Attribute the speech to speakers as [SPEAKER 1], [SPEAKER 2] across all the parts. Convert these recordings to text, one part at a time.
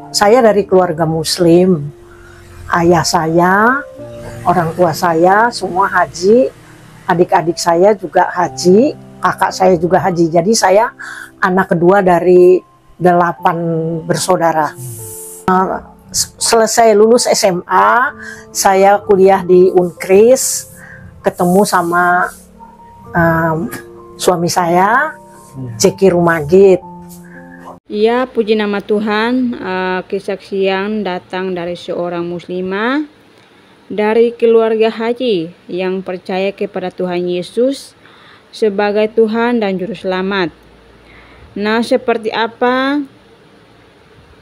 [SPEAKER 1] Saya dari keluarga Muslim. Ayah saya, orang tua saya semua haji, adik-adik saya juga haji, kakak saya juga haji. Jadi saya anak kedua dari 8 bersaudara. Selesai lulus SMA, saya kuliah di Unkris, ketemu sama suami saya, Zeki Rumagit.
[SPEAKER 2] Ya, puji nama Tuhan, kesaksian datang dari seorang muslimah dari keluarga haji yang percaya kepada Tuhan Yesus sebagai Tuhan dan Juru Selamat. Nah, seperti apa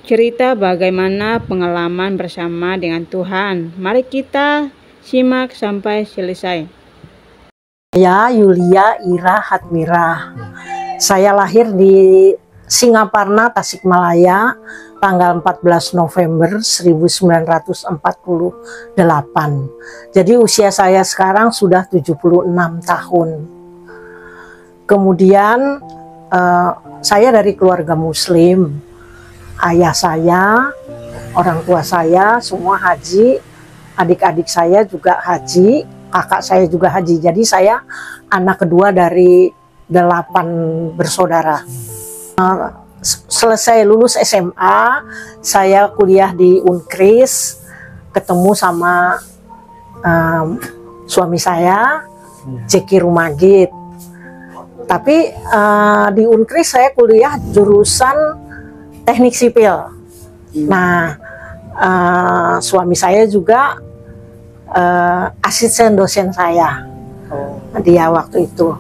[SPEAKER 2] cerita bagaimana pengalaman bersama dengan Tuhan? Mari kita simak sampai selesai.
[SPEAKER 1] Saya Yulia Ira Hatmira. Saya lahir di Singaparna, Tasikmalaya, tanggal 14 November 1948. Jadi usia saya sekarang sudah 76 tahun. Kemudian saya dari keluarga Muslim. Ayah saya, orang tua saya semua haji, adik-adik saya juga haji, kakak saya juga haji. Jadi saya anak kedua dari 8 bersaudara. Selesai lulus SMA, saya kuliah di Unkris, ketemu sama suami saya, Zeki Rumagit. Tapi di Unkris saya kuliah jurusan teknik sipil. Nah, suami saya juga asisten dosen saya, dia waktu itu.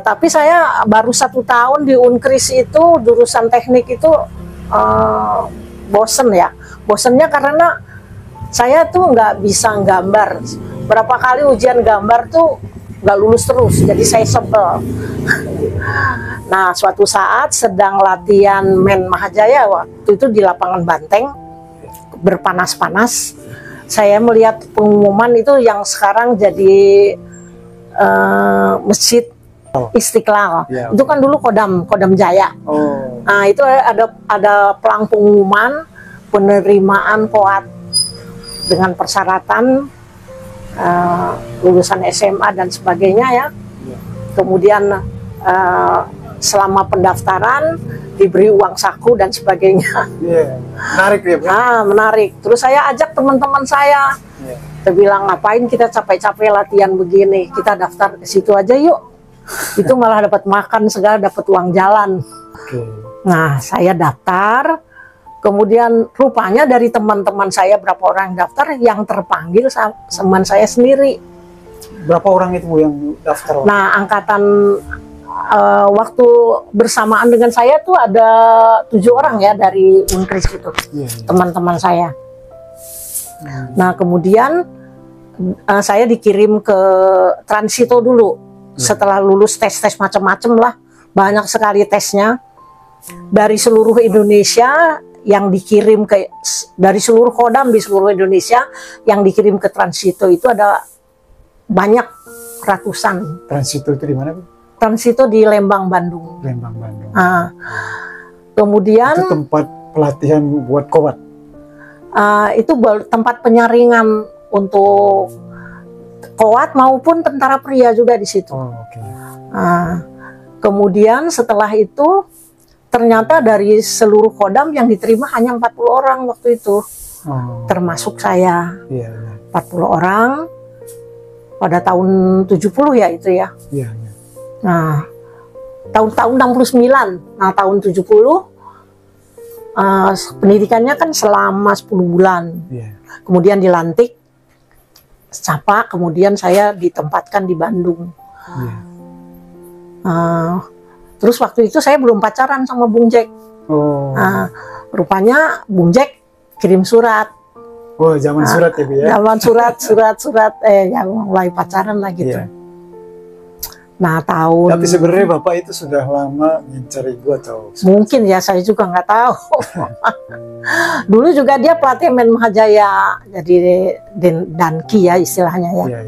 [SPEAKER 1] Tapi saya baru 1 tahun di Unkris itu, jurusan teknik itu bosen ya. Bosennya karena saya tuh nggak bisa gambar. Berapa kali ujian gambar tuh nggak lulus terus, jadi saya sebel. Nah, suatu saat sedang latihan Men Mahajaya, waktu itu di lapangan Banteng, berpanas-panas, saya melihat pengumuman itu yang sekarang jadi Masjid Istiqlal. Ya, itu kan dulu Kodam Jaya. Nah, itu ada pelang pengumuman penerimaan POAT dengan persyaratan lulusan SMA dan sebagainya ya. Kemudian selama pendaftaran diberi uang saku dan sebagainya.
[SPEAKER 3] Menarik ya,
[SPEAKER 1] menarik. Terus saya ajak teman-teman saya. Kita bilang, ngapain kita capek-capek latihan begini, kita daftar ke situ aja yuk. Itu malah dapat makan segala, dapat uang jalan. Nah, saya daftar. Kemudian rupanya dari teman-teman saya berapa orang yang daftar, yang terpanggil teman saya sendiri.
[SPEAKER 3] Berapa orang itu yang daftar?
[SPEAKER 1] Nah, angkatan waktu bersamaan dengan saya tuh ada 7 orang ya dari Unkris itu, teman-teman saya. Nah, kemudian saya dikirim ke Transito dulu. Setelah lulus tes-tes macam-macam lah, banyak sekali tesnya dari seluruh Indonesia yang dikirim dari seluruh kodam di seluruh Indonesia yang dikirim ke Transito itu ada banyak ratusan.
[SPEAKER 3] Transito itu di mana, Bu?
[SPEAKER 1] Transito di Lembang, Bandung.
[SPEAKER 3] Lembang, Bandung.
[SPEAKER 1] Kemudian
[SPEAKER 3] itu tempat pelatihan buat kowat.
[SPEAKER 1] Itu tempat penyaringan untuk kowat maupun tentara pria juga di situ. Kemudian setelah itu ternyata dari seluruh kodam yang diterima hanya 40 orang waktu itu, termasuk saya. 40 orang pada tahun 70 ya itu ya. Nah, tahun 69. Nah, tahun 70 pendidikannya kan selama 10 bulan. Kemudian dilantik Capa, kemudian saya ditempatkan di Bandung. Terus waktu itu saya belum pacaran sama Bung Jack. Rupanya Bung Jack kirim surat.
[SPEAKER 3] Zaman surat ya, Bu ya?
[SPEAKER 1] Zaman surat, yang mulai pacaran lah gitu. Nah,
[SPEAKER 3] tapi sebenarnya Bapak itu sudah lama mencari Ibu atau?
[SPEAKER 1] Mungkin ya, saya juga nggak tahu. Dulu juga dia pelatih Men Mahajaya, jadi Danki ya istilahnya ya.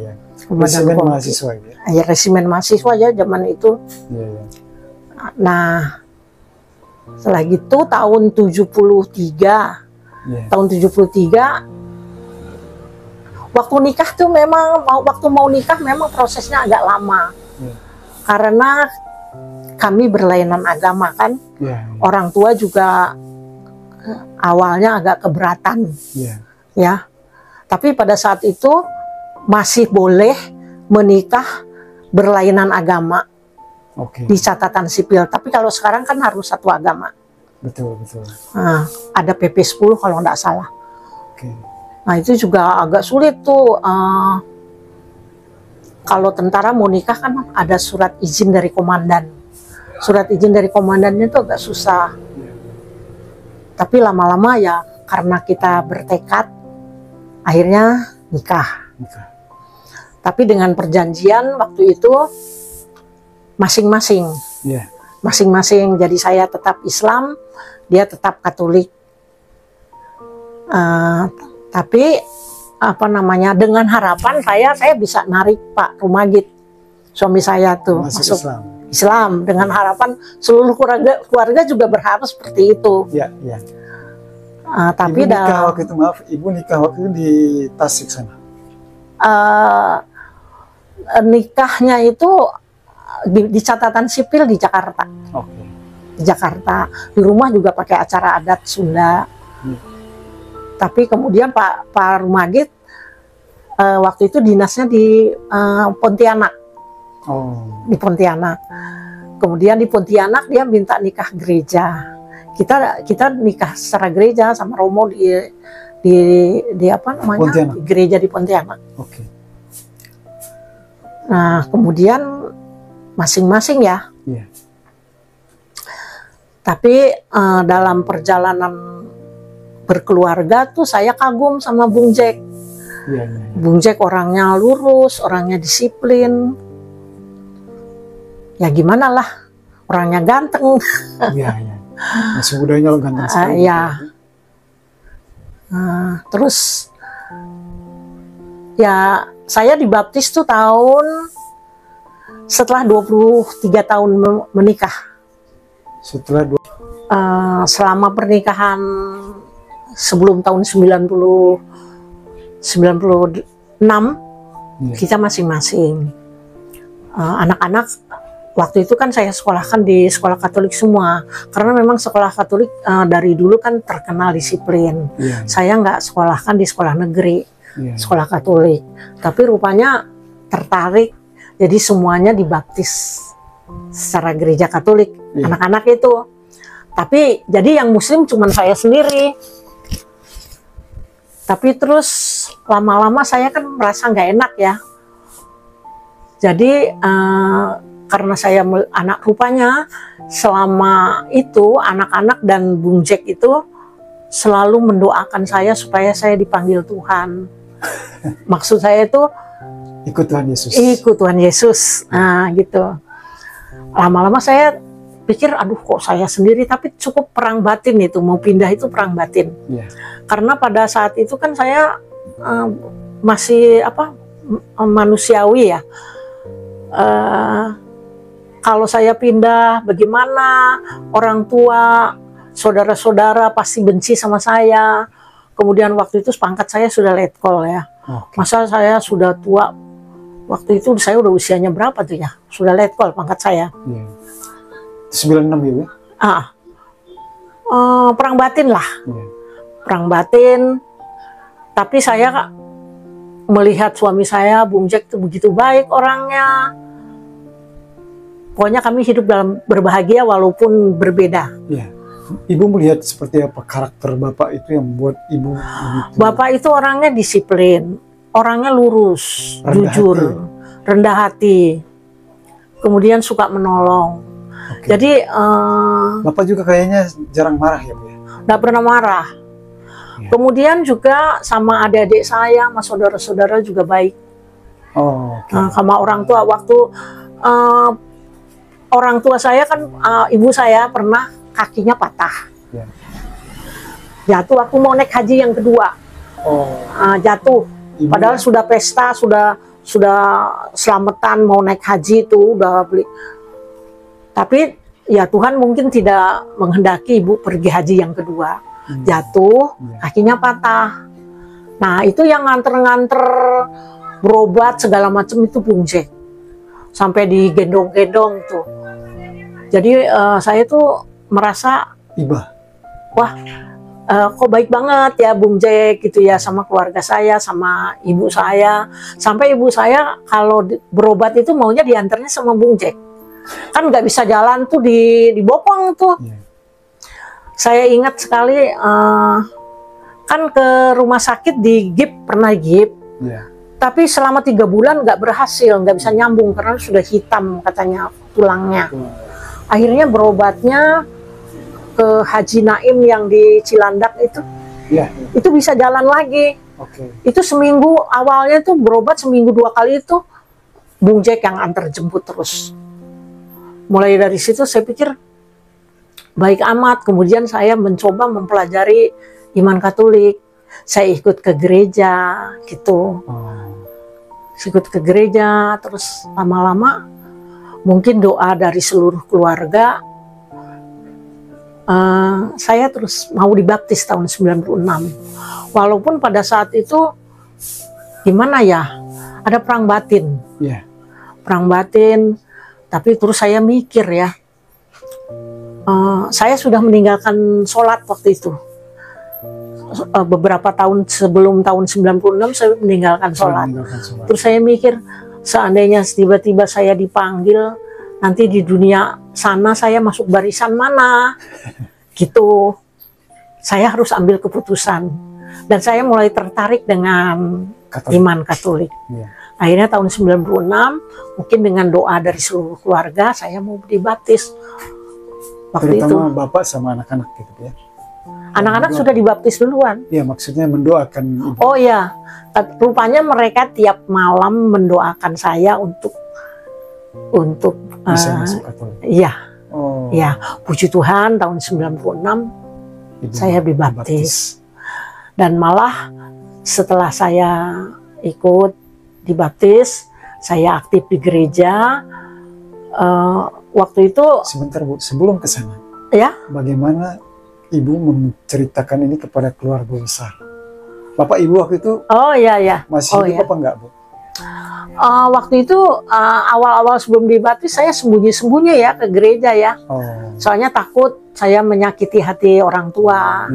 [SPEAKER 3] Resimen mahasiswa ya?
[SPEAKER 1] Resimen mahasiswa ya zaman itu. Nah, Setelah gitu tahun 73, tahun 73 waktu nikah tuh memang waktu mau nikah memang prosesnya agak lama. Karena kami berlainan agama kan. Orang tua juga awalnya agak keberatan. Ya. Tapi pada saat itu masih boleh menikah berlainan agama. Di catatan sipil. Tapi kalau sekarang kan harus satu agama.
[SPEAKER 3] Betul, betul.
[SPEAKER 1] Nah, ada PP 10 kalau nggak salah. Nah itu juga agak sulit tuh. Kalau tentara mau nikah kan ada surat izin dari komandan. Surat izin dari komandannya itu agak susah. Tapi lama-lama ya karena kita bertekad, akhirnya nikah. Tapi dengan perjanjian waktu itu masing-masing. Masing-masing. Jadi saya tetap Islam, dia tetap Katolik. Tapi apa namanya, dengan harapan saya bisa narik Pak Rumagit, suami saya tuh masuk Islam dengan harapan seluruh keluarga juga berharap seperti itu. Tapi
[SPEAKER 3] ibu nikah waktu itu, maaf, ibu nikah waktu itu di Tasik sana.
[SPEAKER 1] Nikahnya itu di catatan sipil di Jakarta. Di Jakarta. Di rumah juga pakai acara adat Sunda. Tapi kemudian Pak Rumagit waktu itu dinasnya di Pontianak. Di Pontianak. Kemudian di Pontianak dia minta nikah gereja. Kita nikah secara gereja sama Romo di apa namanya? Pontianak. Gereja di Pontianak. Nah, kemudian masing-masing ya. Tapi dalam perjalanan berkeluarga tuh saya kagum sama Bung Jack. Bung Jack orangnya lurus, orangnya disiplin. Ya gimana lah, orangnya ganteng.
[SPEAKER 3] Masih mudanya lo ganteng sekali.
[SPEAKER 1] Terus ya saya dibaptis tuh tahun setelah 23 tahun menikah. Selama pernikahan sebelum tahun 96 kita masing-masing. Anak-anak waktu itu kan saya sekolahkan di sekolah Katolik semua, karena memang sekolah Katolik dari dulu kan terkenal disiplin. Saya nggak sekolahkan di sekolah negeri, sekolah Katolik. Tapi rupanya tertarik, jadi semuanya dibaptis secara gereja Katolik, anak-anak itu. Tapi jadi yang Muslim cuma saya sendiri. Tapi terus lama-lama saya kan merasa nggak enak ya. Jadi karena saya anak, rupanya selama itu anak-anak dan Bung Jack itu selalu mendoakan saya supaya saya dipanggil Tuhan. Maksud saya itu
[SPEAKER 3] ikut Tuhan Yesus.
[SPEAKER 1] Ikut Tuhan Yesus. Nah gitu. Lama-lama saya pikir, aduh kok saya sendiri, tapi cukup perang batin itu, mau pindah itu perang batin. Karena pada saat itu kan saya masih manusiawi ya. Kalau saya pindah bagaimana, orang tua, saudara-saudara pasti benci sama saya. Kemudian waktu itu pangkat saya sudah letkol ya. Masa saya sudah tua, waktu itu saya udah usianya berapa tuh ya, sudah letkol pangkat saya.
[SPEAKER 3] 96 ya?
[SPEAKER 1] Perang batin lah. Perang batin. Tapi saya melihat suami saya, Bung Jack itu begitu baik orangnya. Pokoknya kami hidup dalam berbahagia walaupun berbeda.
[SPEAKER 3] Ibu melihat seperti apa karakter Bapak itu yang membuat Ibu begitu?
[SPEAKER 1] Bapak itu orangnya disiplin, orangnya lurus, jujur, rendah hati. Kemudian suka menolong. Jadi
[SPEAKER 3] Bapak juga kayaknya jarang marah ya Bu ya?
[SPEAKER 1] Nggak pernah marah. Kemudian juga sama adik-adik saya, sama saudara-saudara juga baik. Sama orang tua, waktu orang tua saya kan, ibu saya pernah kakinya patah. Jatuh, aku mau naik haji yang kedua. Jatuh. Padahal sudah pesta, sudah selamatan mau naik haji itu, udah beli. Tapi ya Tuhan mungkin tidak menghendaki ibu pergi haji yang kedua. Jatuh, kakinya patah. Nah itu yang nganter-nganter berobat segala macam itu Bung Jack. Sampai digendong-gendong tuh. Jadi saya tuh merasa, wah kok baik banget ya Bung Jack gitu ya sama keluarga saya, sama ibu saya. Sampai ibu saya kalau berobat itu maunya diantarnya sama Bung Jack. Kan nggak bisa jalan tuh di Bopong tuh. Saya ingat sekali kan ke rumah sakit di GIP, pernah GIP. Tapi selama 3 bulan nggak berhasil, nggak bisa nyambung karena sudah hitam katanya tulangnya. Akhirnya berobatnya ke Haji Naim yang di Cilandak itu, itu bisa jalan lagi. Itu seminggu awalnya tuh berobat seminggu 2 kali itu Bung Jack yang antar jemput terus. Mulai dari situ saya pikir baik amat. Kemudian saya mencoba mempelajari iman Katolik. Saya ikut ke gereja gitu. Ikut ke gereja, terus lama-lama mungkin doa dari seluruh keluarga, saya terus mau dibaptis tahun 96. Walaupun pada saat itu gimana ya, ada perang batin. Perang batin, tapi terus saya mikir ya, saya sudah meninggalkan sholat waktu itu. Beberapa tahun sebelum tahun 96 saya meninggalkan sholat. Terus saya mikir, seandainya tiba-tiba saya dipanggil, nanti di dunia sana saya masuk barisan mana? Gitu. Saya harus ambil keputusan. Dan saya mulai tertarik dengan iman Katolik. Akhirnya tahun 96, mungkin dengan doa dari seluruh keluarga, saya mau dibaptis. Waktu
[SPEAKER 3] Terutama
[SPEAKER 1] itu.
[SPEAKER 3] Bapak sama anak-anak gitu ya?
[SPEAKER 1] Anak-anak sudah dibaptis duluan.
[SPEAKER 3] Iya, maksudnya mendoakan ibu.
[SPEAKER 1] Oh ya, rupanya mereka tiap malam mendoakan saya untuk
[SPEAKER 3] bisa masuk Katolik.
[SPEAKER 1] Iya. Ya, puji Tuhan tahun 96
[SPEAKER 3] Ibu
[SPEAKER 1] saya dibaptis. Dan malah setelah saya ikut dibaptis, saya aktif di gereja. Waktu itu
[SPEAKER 3] sebentar Bu, sebelum ke sana.
[SPEAKER 1] Ya.
[SPEAKER 3] Bagaimana Ibu menceritakan ini kepada keluarga besar? Bapak Ibu waktu itu masih hidup apa enggak Bu?
[SPEAKER 1] Waktu itu awal-awal sebelum dibaptis saya sembunyi-sembunyi ya ke gereja ya. Soalnya takut saya menyakiti hati orang tua.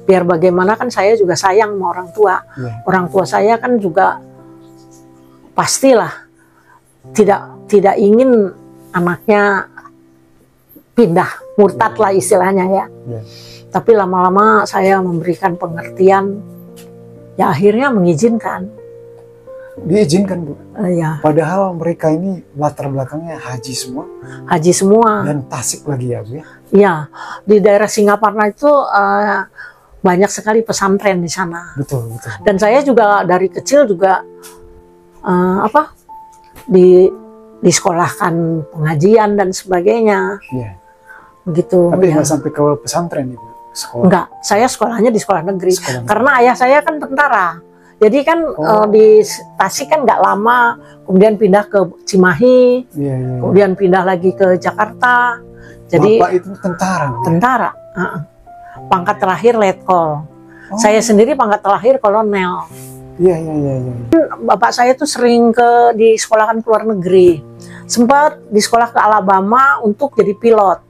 [SPEAKER 1] Biar bagaimana kan saya juga sayang sama orang tua. Orang tua saya kan juga pastilah tidak ingin anaknya pindah, murtad lah istilahnya ya. Tapi lama-lama saya memberikan pengertian, ya akhirnya mengizinkan.
[SPEAKER 3] Diizinkan Bu?
[SPEAKER 1] Ya.
[SPEAKER 3] Padahal mereka ini latar belakangnya haji semua.
[SPEAKER 1] Haji semua.
[SPEAKER 3] Dan Tasik lagi ya Bu ya?
[SPEAKER 1] Iya, di daerah Singaparna itu banyak sekali pesantren di sana.
[SPEAKER 3] Betul.
[SPEAKER 1] Dan saya juga dari kecil juga disekolahkan pengajian dan sebagainya. Begitu.
[SPEAKER 3] Tapi nggak sampai ke pesantren Ibu? Sekolah.
[SPEAKER 1] Enggak, saya sekolahnya di sekolah negeri. Karena ayah saya kan tentara. Jadi kan di Tasik kan nggak lama, kemudian pindah ke Cimahi, kemudian pindah lagi ke Jakarta. Jadi
[SPEAKER 3] Bapak itu tentara?
[SPEAKER 1] Tentara. Pangkat terakhir letkol. Saya sendiri pangkat terakhir kolonel.
[SPEAKER 3] Iya.
[SPEAKER 1] Bapak saya tuh sering disekolahkan ke luar negeri. Sempat di sekolah ke Alabama untuk jadi pilot.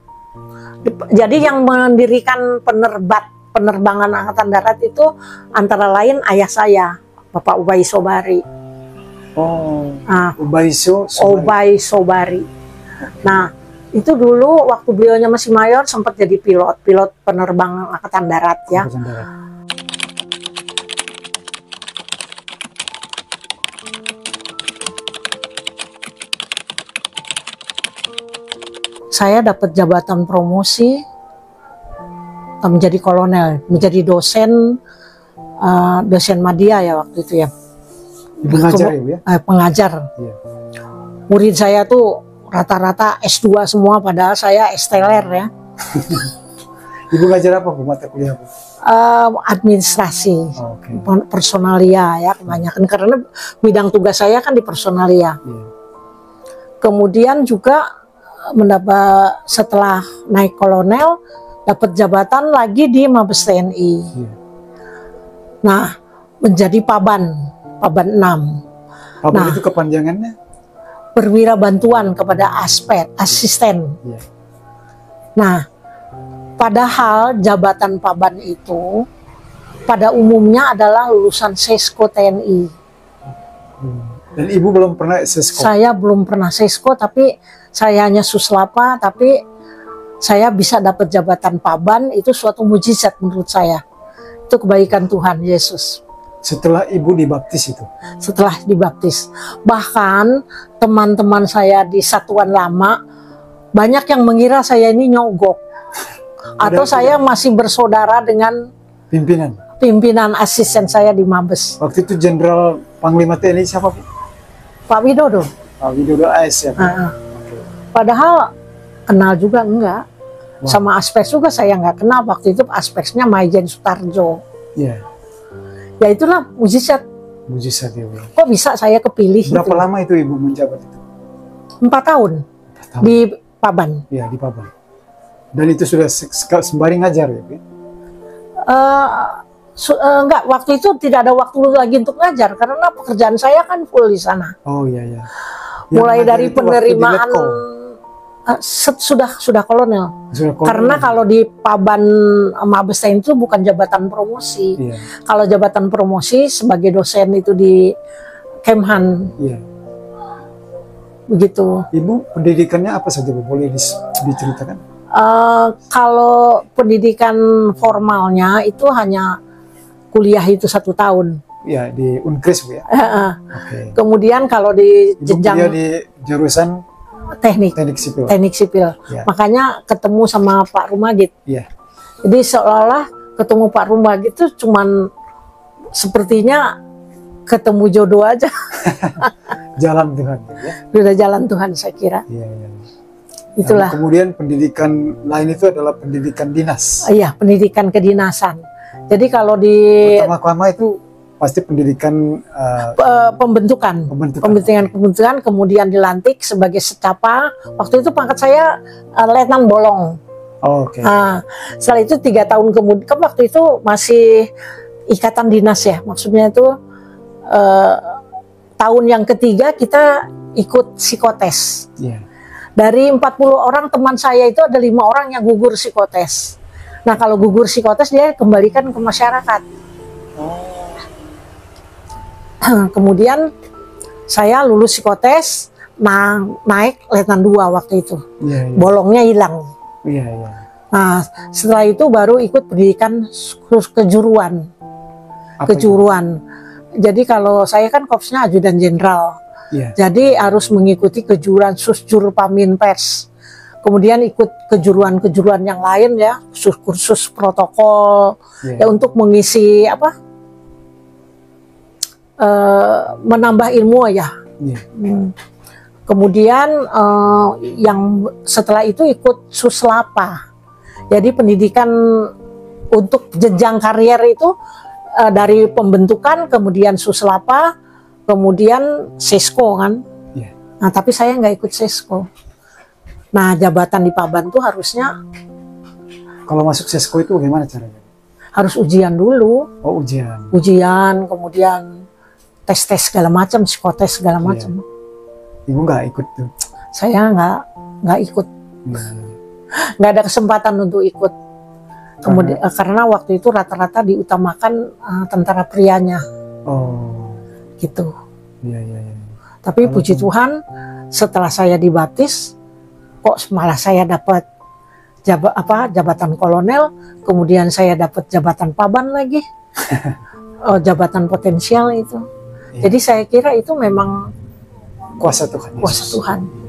[SPEAKER 1] Jadi yang mendirikan penerbangan Angkatan Darat itu antara lain ayah saya, Bapak Ubay Sobari. Ubay Sobari. Nah, itu dulu waktu beliaunya masih mayor sempat jadi pilot penerbangan Angkatan Darat ya. Saya dapat jabatan promosi menjadi kolonel, menjadi dosen madya ya waktu itu ya.
[SPEAKER 3] Pengajar ya Bu ya?
[SPEAKER 1] Pengajar. Murid saya tuh rata-rata S2 semua, padahal saya S-teler ya.
[SPEAKER 3] Ibu ngajar apa Bu, mata kuliah Bu?
[SPEAKER 1] Administrasi, personalia ya kebanyakan, karena bidang tugas saya kan di personalia. Kemudian juga mendapat setelah naik kolonel dapat jabatan lagi di Mabes TNI. Nah, menjadi Paban 6.
[SPEAKER 3] Paban itu kepanjangannya?
[SPEAKER 1] Perwira bantuan kepada asisten. Nah, padahal jabatan Paban itu pada umumnya adalah lulusan Sesko TNI.
[SPEAKER 3] Dan Ibu belum pernah Sesko?
[SPEAKER 1] Saya belum pernah Sesko, tapi saya hanya Suslapa, tapi saya bisa dapat jabatan Paban, itu suatu mujizat menurut saya. Itu kebaikan Tuhan Yesus.
[SPEAKER 3] Setelah Ibu dibaptis itu?
[SPEAKER 1] Setelah dibaptis. Bahkan teman-teman saya di Satuan Lama, banyak yang mengira saya ini nyogok. Atau saya masih bersaudara dengan pimpinan asisten saya di Mabes.
[SPEAKER 3] Waktu itu Jenderal Panglima TNI siapa?
[SPEAKER 1] Pak Widodo.
[SPEAKER 3] Pak Widodo AS ya?
[SPEAKER 1] Padahal kenal juga enggak. Sama aspek juga saya nggak kenal. Waktu itu aspeknya Maijen Sutarjo. Ya itulah mujizat.
[SPEAKER 3] Mujizat ya, Bu.
[SPEAKER 1] Kok bisa saya kepilih?
[SPEAKER 3] Berapa lama itu Ibu menjabat itu?
[SPEAKER 1] 4 tahun. Di Paban.
[SPEAKER 3] Iya, di Paban. Dan itu sudah sembari ngajar ya, Bu?
[SPEAKER 1] Enggak, waktu itu tidak ada waktu lagi untuk ngajar karena pekerjaan saya kan full di sana.
[SPEAKER 3] Oh iya.
[SPEAKER 1] Mulai dari penerimaan sudah kolonel. Karena kalau di Paban Mabes TNI itu bukan jabatan promosi. Kalau jabatan promosi sebagai dosen itu di Kemhan. Begitu.
[SPEAKER 3] Ibu pendidikannya apa saja, Bu? Boleh diceritakan?
[SPEAKER 1] Kalau pendidikan formalnya itu hanya kuliah itu 1 tahun.
[SPEAKER 3] Ya, di Unkris, Bu ya.
[SPEAKER 1] Kemudian kalau di jenjang
[SPEAKER 3] di jurusan teknik
[SPEAKER 1] sipil. Makanya ketemu sama Pak Rumagit. Jadi seolah-olah ketemu Pak Rumagit itu cuman sepertinya ketemu jodoh aja.
[SPEAKER 3] Jalan Tuhan ya.
[SPEAKER 1] Sudah jalan Tuhan saya kira. Itulah.
[SPEAKER 3] Nah, kemudian pendidikan lain itu adalah pendidikan dinas.
[SPEAKER 1] Iya, pendidikan kedinasan. Jadi kalau di
[SPEAKER 3] pertama-tama itu pasti pendidikan
[SPEAKER 1] pembentukan, kemudian dilantik sebagai secapa. Waktu itu pangkat saya Letnan Bolong. Nah, setelah itu 3 tahun kemudian, waktu itu masih ikatan dinas ya, maksudnya itu tahun yang ketiga kita ikut psikotes. Dari 40 orang teman saya itu ada 5 orang yang gugur psikotes. Nah kalau gugur psikotes dia kembalikan ke masyarakat. Kemudian saya lulus psikotes, naik Letnan 2 waktu itu. Bolongnya hilang. Nah setelah itu baru ikut pendidikan kejuruan. Jadi kalau saya kan korpsnya ajudan jenderal. Jadi harus mengikuti kejuruan Susjur Pamin Pers. Kemudian ikut kejuruan-kejuruan yang lain ya, kursus protokol ya untuk mengisi menambah ilmu ya. Kemudian yang setelah itu ikut Suslapa. Jadi pendidikan untuk jenjang karier itu dari pembentukan, kemudian Suslapa, kemudian Sesko kan. Nah tapi saya nggak ikut Sesko. Nah jabatan di Paban tuh harusnya.
[SPEAKER 3] Kalau masuk Sesko itu gimana caranya?
[SPEAKER 1] Harus ujian dulu. Ujian, kemudian tes segala macam, psikotes segala macam.
[SPEAKER 3] Ibu nggak ikut tuh?
[SPEAKER 1] Saya nggak ikut. Nggak ada kesempatan untuk ikut. Kemudian karena waktu itu rata-rata diutamakan tentara prianya. Gitu. Tapi puji Tuhan setelah saya dibaptis kok malah saya dapat jabatan kolonel, kemudian saya dapat jabatan Paban lagi. Jabatan potensial itu. Jadi saya kira itu memang
[SPEAKER 3] kuasa Tuhan.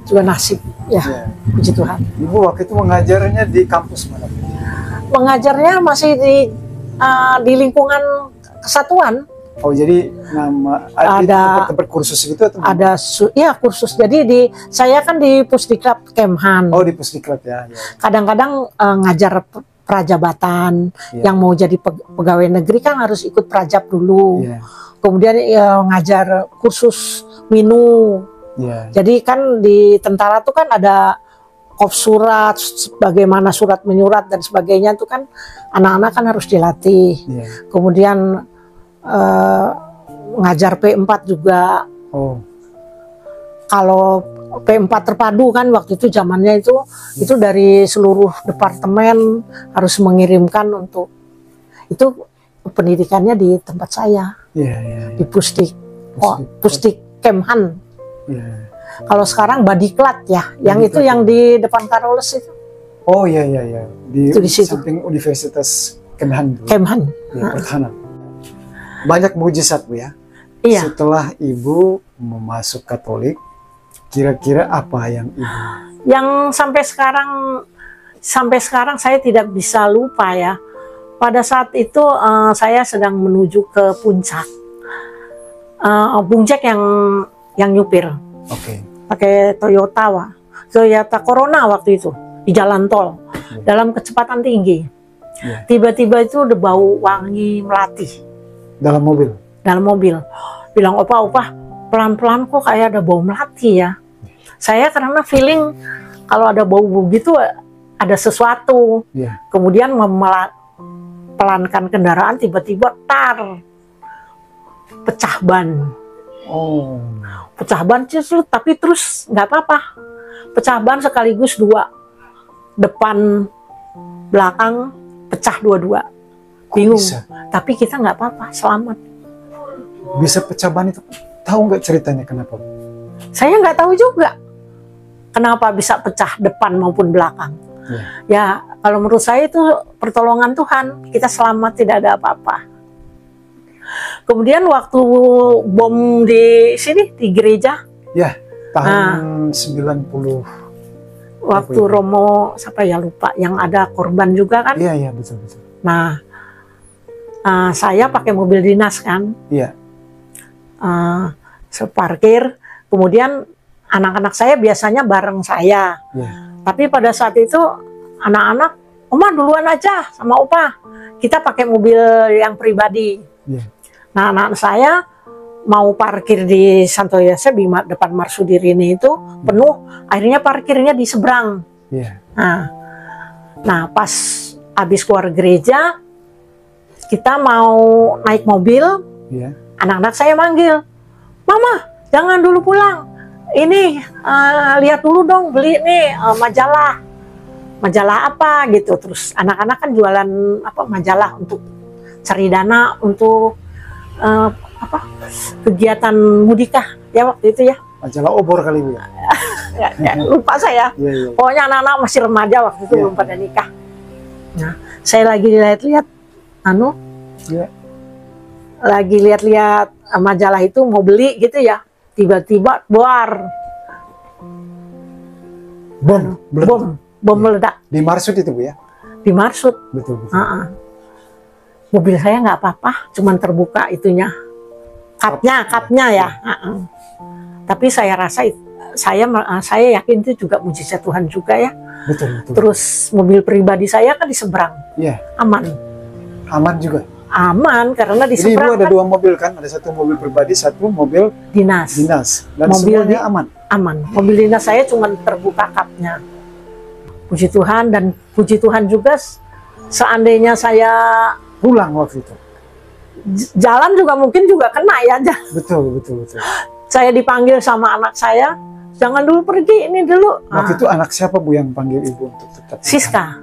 [SPEAKER 1] Juga nasib ya. Puji Tuhan.
[SPEAKER 3] Ibu waktu itu mengajarnya di kampus mana?
[SPEAKER 1] Mengajarnya masih di lingkungan kesatuan.
[SPEAKER 3] Jadi nama ada tempat kursus gitu atau
[SPEAKER 1] ada kursus. Jadi saya kan di Pusdiklat Kemhan.
[SPEAKER 3] Di Pusdiklat ya.
[SPEAKER 1] Kadang-kadang ngajar prajabatan yang mau jadi pegawai negeri kan harus ikut prajab dulu. Kemudian ngajar kursus minu Jadi kan di tentara tuh kan ada kop surat, bagaimana surat menyurat dan sebagainya, itu kan anak-anak kan harus dilatih. Kemudian ngajar P4 juga. Kalau P4 terpadu kan waktu itu zamannya itu dari seluruh departemen harus mengirimkan untuk itu pendidikannya di tempat saya, di Pusdik Kemhan. Kalau sekarang Badiklat ya, yang Badiklat itu yang di depan Karoles itu.
[SPEAKER 3] Oh iya, di samping Universitas Kemhan. Pertahanan. Banyak mujizat Bu ya. Setelah Ibu masuk Katolik, kira-kira apa yang Ibu?
[SPEAKER 1] Yang sampai sekarang saya tidak bisa lupa ya. Pada saat itu saya sedang menuju ke puncak. Bung Jack yang nyupir. Pakai Toyota Corona waktu itu di jalan tol dalam kecepatan tinggi. Tiba-tiba itu udah bau wangi melati.
[SPEAKER 3] Dalam mobil. Bilang opa pelan-pelan kok kayak ada bau melati ya. Saya karena feeling kalau ada bau gitu ada sesuatu. Kemudian pelankan kendaraan, tiba-tiba pecah ban. Pecah ban tapi terus nggak apa-apa. Pecah ban sekaligus dua, depan belakang pecah dua-dua. Bingung. Tapi kita nggak apa-apa, selamat. Bisa pecah ban itu, tahu nggak ceritanya kenapa?
[SPEAKER 1] Saya nggak tahu juga kenapa bisa pecah depan maupun belakang. Ya kalau menurut saya itu pertolongan Tuhan, kita selamat, tidak ada apa-apa. Kemudian waktu bom di sini di gereja,
[SPEAKER 3] tahun 90.
[SPEAKER 1] Waktu Romo siapa ya lupa, yang ada korban juga kan?
[SPEAKER 3] Iya betul.
[SPEAKER 1] Nah saya pakai mobil dinas kan? Separkir, kemudian anak-anak saya biasanya bareng saya. Tapi pada saat itu anak-anak, Oma duluan aja sama Opa, kita pakai mobil yang pribadi. Nah anak saya mau parkir di Santo Yosef di depan Marsudirini itu penuh, akhirnya parkirnya di seberang. Nah pas habis keluar gereja, kita mau naik mobil, anak-anak saya manggil, Mama jangan dulu pulang. Ini lihat dulu dong, beli nih majalah apa gitu. Terus anak-anak kan jualan majalah untuk cari dana untuk kegiatan mudikah ya waktu itu ya.
[SPEAKER 3] Majalah obor kali Bu ya.
[SPEAKER 1] Lupa saya. Pokoknya anak-anak masih remaja waktu itu, belum pada nikah. Nah saya lagi lihat-lihat lagi lihat-lihat majalah itu mau beli gitu ya. Tiba-tiba bom meledak.
[SPEAKER 3] Di Marsud itu Bu ya?
[SPEAKER 1] Di Marsud.
[SPEAKER 3] Betul.
[SPEAKER 1] Mobil saya nggak apa-apa, cuman terbuka itunya, kapnya ya. Tapi saya rasa saya yakin itu juga mujizat Tuhan juga ya.
[SPEAKER 3] Betul.
[SPEAKER 1] Terus mobil pribadi saya kan di seberang. Aman
[SPEAKER 3] juga.
[SPEAKER 1] Aman karena di
[SPEAKER 3] Jadi
[SPEAKER 1] seberang.
[SPEAKER 3] Ibu ada dua mobil kan, ada satu mobil pribadi, satu mobil dinas. Dan mobil semuanya
[SPEAKER 1] aman. Mobil dinas saya cuma terbuka kapnya. Puji Tuhan, dan puji Tuhan juga seandainya saya
[SPEAKER 3] pulang waktu itu,
[SPEAKER 1] jalan juga mungkin juga kena ya.
[SPEAKER 3] Betul.
[SPEAKER 1] Saya dipanggil sama anak saya, jangan dulu pergi, ini dulu.
[SPEAKER 3] Waktu itu anak siapa Bu yang panggil Ibu untuk tetap?
[SPEAKER 1] Siska.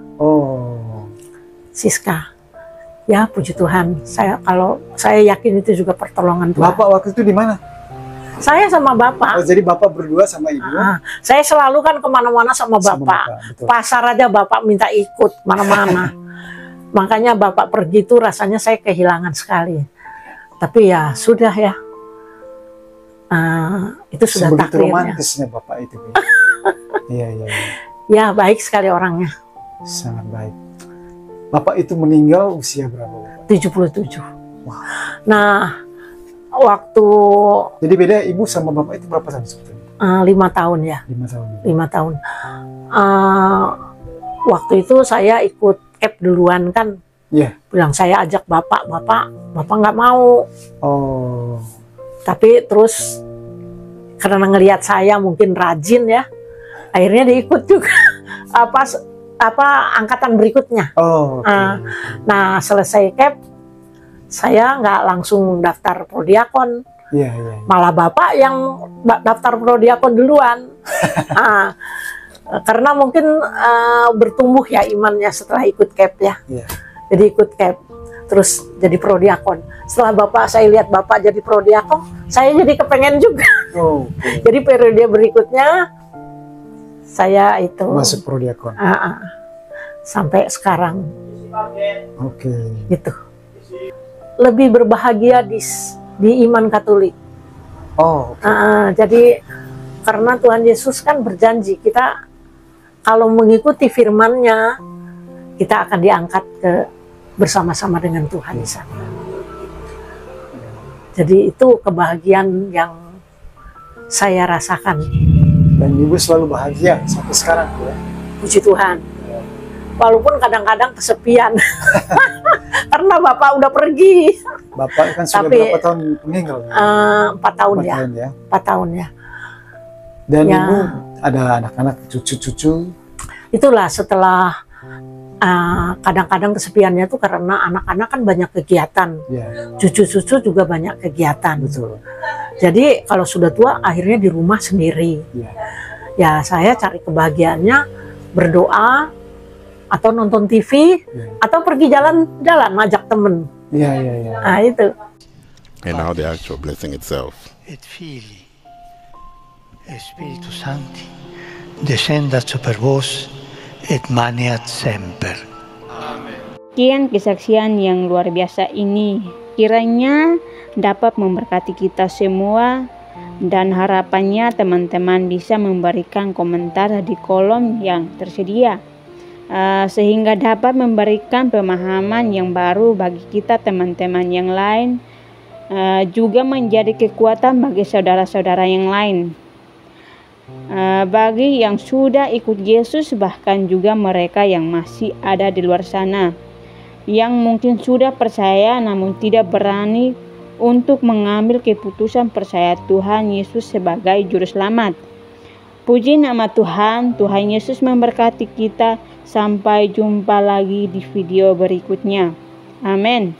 [SPEAKER 1] Siska. Ya puji Tuhan, saya yakin itu juga pertolongan Tuhan.
[SPEAKER 3] Bapak waktu itu di mana?
[SPEAKER 1] Saya sama Bapak.
[SPEAKER 3] Jadi Bapak berdua sama Ibu?
[SPEAKER 1] Saya selalu kan kemana-mana sama Bapak. Pasar aja Bapak minta ikut mana-mana. Makanya Bapak pergi itu rasanya saya kehilangan sekali. Tapi ya sudah ya. Itu sudah takdirnya.
[SPEAKER 3] Romantisnya Bapak itu. Iya.
[SPEAKER 1] Ya baik sekali orangnya.
[SPEAKER 3] Sangat baik. Bapak itu meninggal usia berapa Bapak?
[SPEAKER 1] 77. Nah waktu.
[SPEAKER 3] Jadi beda Ibu sama Bapak itu berapa tahun sebetulnya?
[SPEAKER 1] 5 tahun ya. 5 tahun. Waktu itu saya ikut CAP duluan kan. Bilang saya ajak Bapak nggak mau. Tapi terus
[SPEAKER 3] karena ngelihat saya mungkin rajin ya, akhirnya dia ikut juga apa angkatan berikutnya.
[SPEAKER 4] Oh, okay.
[SPEAKER 3] Nah selesai CAP saya nggak langsung daftar prodiakon.
[SPEAKER 4] Iya, iya.
[SPEAKER 3] Malah bapak yang daftar prodiakon duluan. Karena mungkin bertumbuh ya imannya setelah ikut CAP ya.
[SPEAKER 4] Iya.
[SPEAKER 3] Jadi ikut CAP, terus jadi prodiakon. Setelah saya lihat bapak jadi prodiakon, saya jadi kepengen juga.
[SPEAKER 4] Oh, okay.
[SPEAKER 3] Jadi periode berikutnya saya itu
[SPEAKER 4] masuk prodiakon.
[SPEAKER 3] Sampai sekarang.
[SPEAKER 4] Oke. Okay.
[SPEAKER 3] Gitu. Lebih berbahagia di iman Katolik.
[SPEAKER 4] Oh. Okay.
[SPEAKER 3] Jadi karena Tuhan Yesus kan berjanji kita kalau mengikuti firman-Nya kita akan diangkat bersama-sama dengan Tuhan di sana. Jadi itu kebahagiaan yang saya rasakan.
[SPEAKER 4] Dan Ibu selalu bahagia sampai sekarang ya.
[SPEAKER 3] Puji Tuhan. Walaupun kadang-kadang kesepian. Karena Bapak udah pergi.
[SPEAKER 4] Bapak kan sudah berapa tahun meninggal?
[SPEAKER 3] 4 tahun ya. 4 tahun ya.
[SPEAKER 4] Dan
[SPEAKER 3] ya.
[SPEAKER 4] Ibu ada anak-anak, cucu-cucu?
[SPEAKER 3] Itulah setelah kadang-kadang kesepiannya tuh karena anak-anak kan banyak kegiatan.
[SPEAKER 4] Ya.
[SPEAKER 3] Cucu-cucu juga banyak kegiatan.
[SPEAKER 4] Betul.
[SPEAKER 3] Jadi kalau sudah tua akhirnya di rumah sendiri.
[SPEAKER 4] Ya,
[SPEAKER 3] ya saya cari kebahagiaannya berdoa atau nonton TV atau pergi jalan-jalan ngajak temen.
[SPEAKER 4] Iya, iya, iya.
[SPEAKER 3] Nah itu.
[SPEAKER 5] And now the actual blessing itself.
[SPEAKER 6] Et Filii et Spiritus Sancti descendat super vos et maneat semper.
[SPEAKER 2] Sekian kesaksian yang luar biasa ini kiranya dapat memberkati kita semua, dan harapannya teman-teman bisa memberikan komentar di kolom yang tersedia sehingga dapat memberikan pemahaman yang baru bagi kita teman-teman yang lain, juga menjadi kekuatan bagi saudara-saudara yang lain, bagi yang sudah ikut Yesus, bahkan juga mereka yang masih ada di luar sana yang mungkin sudah percaya namun tidak berani untuk mengambil keputusan percaya Tuhan Yesus sebagai juru selamat. Puji nama Tuhan. Tuhan Yesus memberkati kita. Sampai jumpa lagi di video berikutnya. Amin.